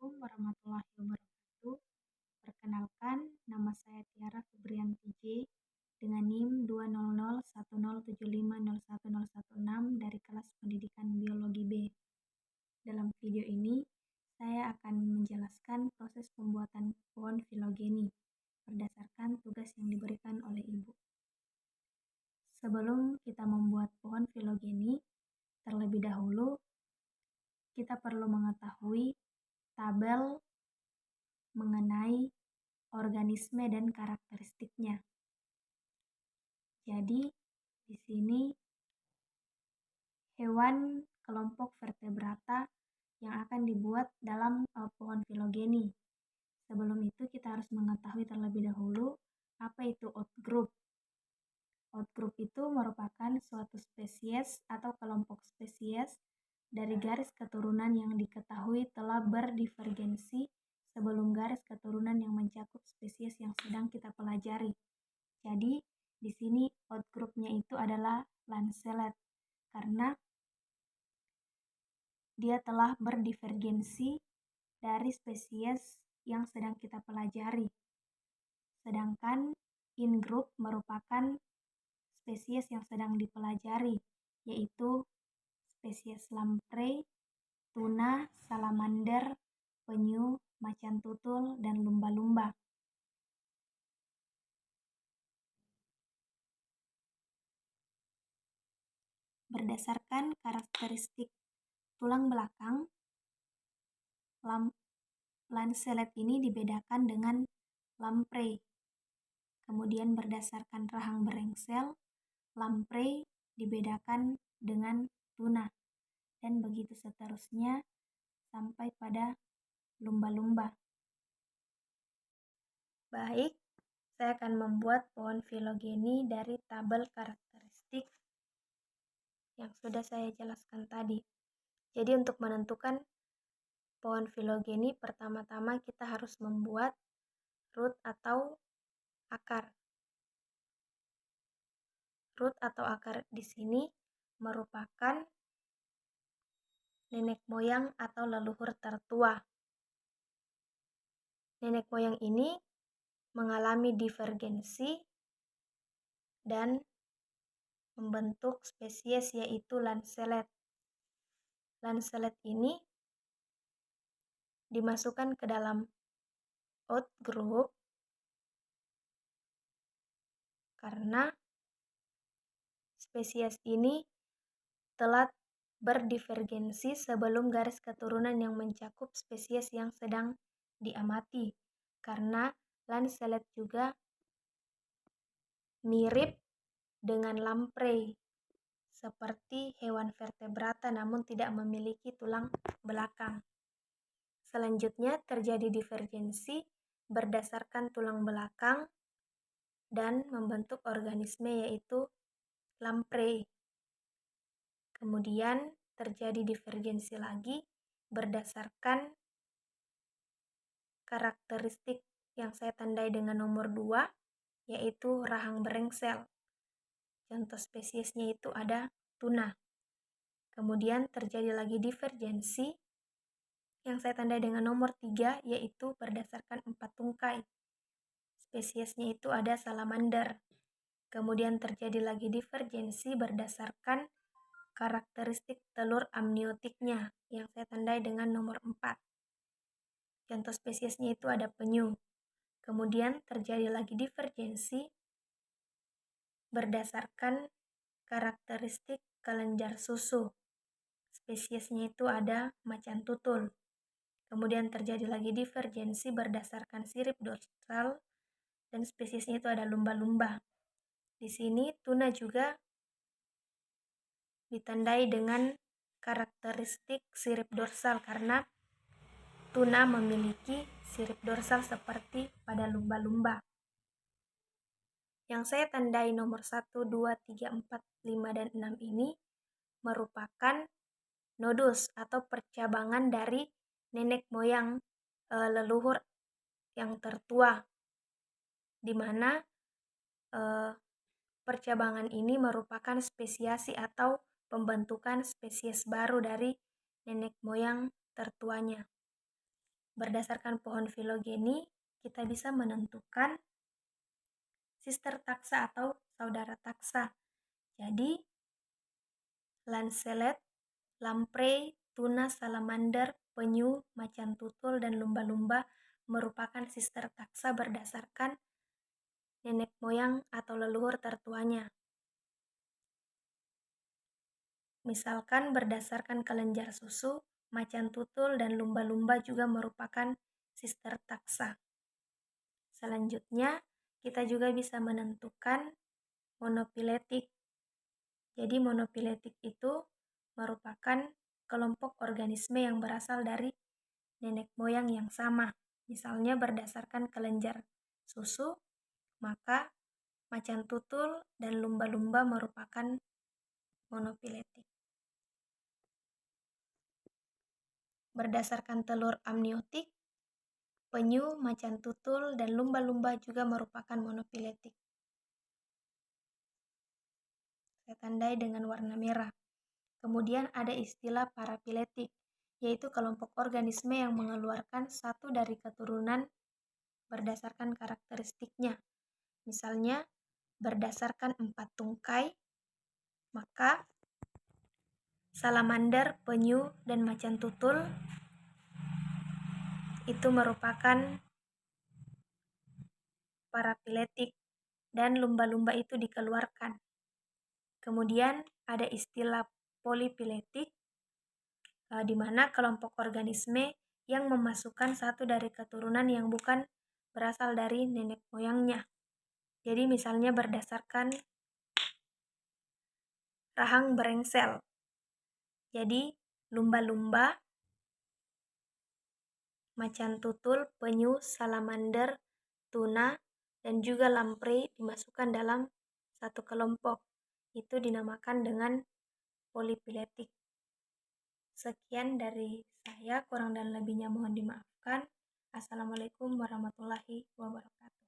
Assalamualaikum warahmatullahi wabarakatuh. Perkenalkan, nama saya Tiara Febrianti J dengan NIM 2001075010116 dari kelas pendidikan biologi B. Dalam video ini, saya akan menjelaskan proses pembuatan pohon filogeni berdasarkan tugas yang diberikan oleh Ibu. Sebelum kita membuat pohon filogeni, terlebih dahulu kita perlu mengetahui tabel mengenai organisme dan karakteristiknya. Jadi, di sini hewan kelompok vertebrata yang akan dibuat dalam pohon filogeni. Sebelum itu kita harus mengetahui terlebih dahulu apa itu outgroup. Outgroup itu merupakan suatu spesies atau kelompok spesies dari garis keturunan yang diketahui telah berdivergensi sebelum garis keturunan yang mencakup spesies yang sedang kita pelajari. Jadi, di sini outgroupnya itu adalah Lancelet karena dia telah berdivergensi dari spesies yang sedang kita pelajari. Sedangkan ingroup merupakan spesies yang sedang dipelajari, yaitu spesies lamprey, tuna, salamander, penyu, macan tutul, dan lumba-lumba. Berdasarkan karakteristik tulang belakang, Lancelet ini dibedakan dengan lamprey. Kemudian berdasarkan rahang berengsel, lamprey dibedakan dengan tuna, dan begitu seterusnya sampai pada lumba-lumba. Baik, saya akan membuat pohon filogeni dari tabel karakteristik yang sudah saya jelaskan tadi. Jadi untuk menentukan pohon filogeni, pertama-tama kita harus membuat root atau akar. Root atau akar di sini merupakan nenek moyang atau leluhur tertua. Nenek moyang ini mengalami divergensi dan membentuk spesies yaitu Lancelet. Lancelet ini dimasukkan ke dalam outgroup karena spesies ini telah berdivergensi sebelum garis keturunan yang mencakup spesies yang sedang diamati, karena Lancelet juga mirip dengan lamprey, seperti hewan vertebrata namun tidak memiliki tulang belakang. Selanjutnya terjadi divergensi berdasarkan tulang belakang dan membentuk organisme yaitu lamprey. Kemudian terjadi divergensi lagi berdasarkan karakteristik yang saya tandai dengan nomor 2, yaitu rahang berengsel. Contoh spesiesnya itu ada tuna. Kemudian terjadi lagi divergensi yang saya tandai dengan nomor 3, yaitu berdasarkan 4 tungkai. Spesiesnya itu ada salamander. Kemudian terjadi lagi divergensi berdasarkan karakteristik telur amniotiknya yang saya tandai dengan nomor 4. Contoh spesiesnya itu ada penyu. Kemudian terjadi lagi divergensi berdasarkan karakteristik kelenjar susu. Spesiesnya itu ada macan tutul. Kemudian terjadi lagi divergensi berdasarkan sirip dorsal dan spesiesnya itu ada lumba-lumba. Di sini tuna juga ditandai dengan karakteristik sirip dorsal karena tuna memiliki sirip dorsal seperti pada lumba-lumba. Yang saya tandai nomor 1, 2, 3, 4, 5, dan 6 ini merupakan nodus atau percabangan dari nenek moyang leluhur yang tertua, di mana percabangan ini merupakan spesiasi atau pembentukan spesies baru dari nenek moyang tertuanya. Berdasarkan pohon filogeni, kita bisa menentukan sister taxa atau saudara taxa. Jadi, lancelet, lamprey, tuna, salamander, penyu, macan tutul, dan lumba-lumba merupakan sister taxa berdasarkan nenek moyang atau leluhur tertuanya. Misalkan berdasarkan kelenjar susu, macan tutul dan lumba-lumba juga merupakan sister taxa. Selanjutnya, kita juga bisa menentukan monofiletik. Jadi monofiletik itu merupakan kelompok organisme yang berasal dari nenek moyang yang sama. Misalnya berdasarkan kelenjar susu, maka macan tutul dan lumba-lumba merupakan monofiletik. Berdasarkan telur amniotik, penyu, macan tutul, dan lumba-lumba juga merupakan monofiletik. Saya tandai dengan warna merah. Kemudian ada istilah parafiletik, yaitu kelompok organisme yang mengeluarkan satu dari keturunan berdasarkan karakteristiknya. Misalnya, berdasarkan 4 tungkai, maka salamander, penyu, dan macan tutul itu merupakan parafiletik dan lumba-lumba itu dikeluarkan. Kemudian ada istilah polifiletik, di mana kelompok organisme yang memasukkan satu dari keturunan yang bukan berasal dari nenek moyangnya. Jadi misalnya berdasarkan rahang berengsel. Jadi lumba-lumba, macan tutul, penyu, salamander, tuna, dan juga lamprey dimasukkan dalam satu kelompok. Itu dinamakan dengan polifiletik. Sekian dari saya, kurang dan lebihnya mohon dimaafkan. Assalamualaikum warahmatullahi wabarakatuh.